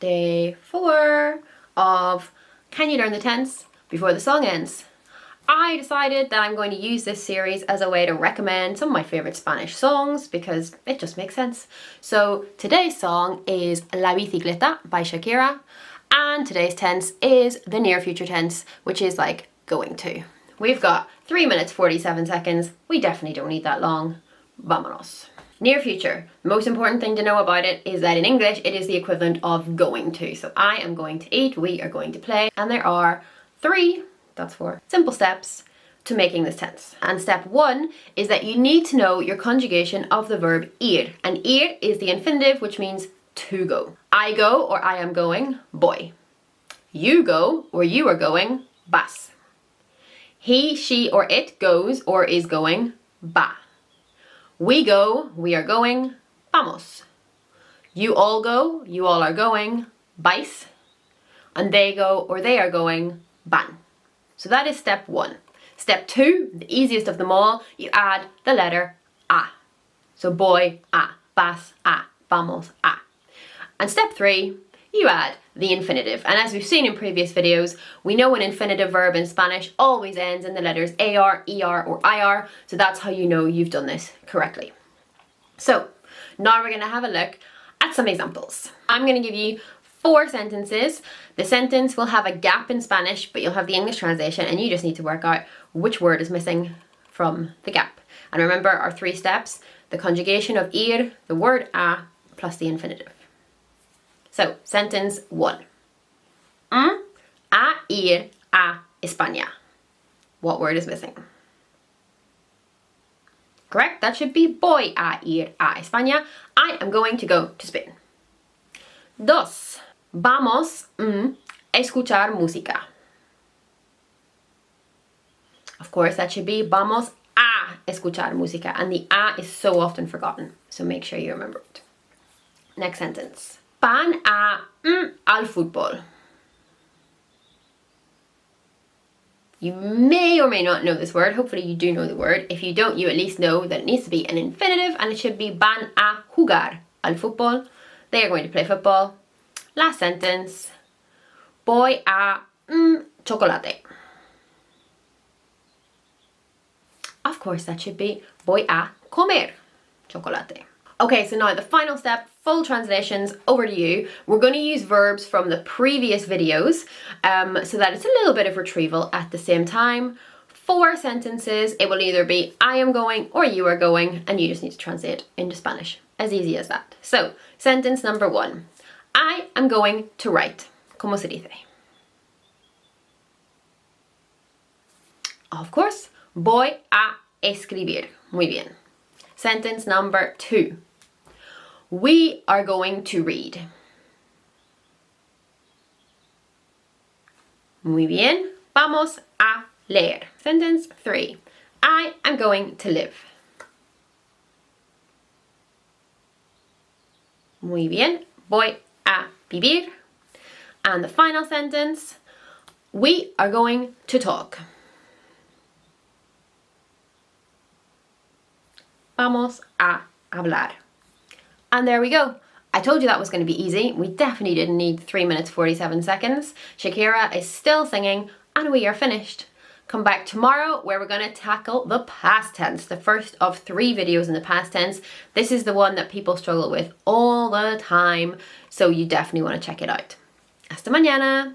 Day 4 of Can You Learn the Tense Before the Song Ends? I decided that I'm going to use this series as a way to recommend some of my favourite Spanish songs because it just makes sense. So today's song is La Bicicleta by Shakira, and today's tense is the near future tense, which is like going to. We've got 3 minutes 47 seconds. We definitely don't need that long. Vámonos. Near future. The most important thing to know about it is that in English it is the equivalent of going to. So I am going to eat, we are going to play, and there are 3, that's 4, simple steps to making this tense. And step 1 is that you need to know your conjugation of the verb ir. And ir is the infinitive, which means to go. I go or I am going, voy. You go or you are going, vas. He, she or it goes or is going, va. We go, we are going, vamos. You all go, you all are going, vais. And they go or they are going, van. So that is step 1. Step 2, the easiest of them all, you add the letter a. So voy a, vas a, vamos a. And step 3, you add the infinitive. And as we've seen in previous videos, we know an infinitive verb in Spanish always ends in the letters AR, ER or IR, so that's how you know you've done this correctly. So now we're going to have a look at some examples. I'm going to give you 4 sentences. The sentence will have a gap in Spanish, but you'll have the English translation and you just need to work out which word is missing from the gap. And remember our 3 steps, the conjugation of ir, the word a, plus the infinitive. So, sentence 1. A ir a España. What word is missing? Correct, that should be voy a ir a España. I am going to go to Spain. 2. Vamos a escuchar música. Of course, that should be vamos a escuchar música. And the a is so often forgotten, so make sure you remember it. Next sentence. Van a al fútbol. You may or may not know this word. Hopefully you do know the word. If you don't, you at least know that it needs to be an infinitive and it should be van a jugar al fútbol. They are going to play football. Last sentence. Voy a chocolate. Of course that should be voy a comer chocolate. Okay, so now the final step, full translations, over to you. We're going to use verbs from the previous videos so that it's a little bit of retrieval at the same time. 4 sentences, it will either be I am going or you are going, and you just need to translate into Spanish. As easy as that. So, sentence number 1. I am going to write. ¿Cómo se dice? Of course, voy a escribir. Muy bien. Sentence number 2. We are going to read. Muy bien. Vamos a leer. Sentence 3. I am going to live. Muy bien. Voy a vivir. And the final sentence. We are going to talk. Vamos a hablar. And there we go. I told you that was going to be easy. We definitely didn't need 3 minutes 47 seconds. Shakira is still singing and we are finished. Come back tomorrow where we're going to tackle the past tense, the first of 3 videos in the past tense. This is the one that people struggle with all the time, so you definitely want to check it out. Hasta mañana!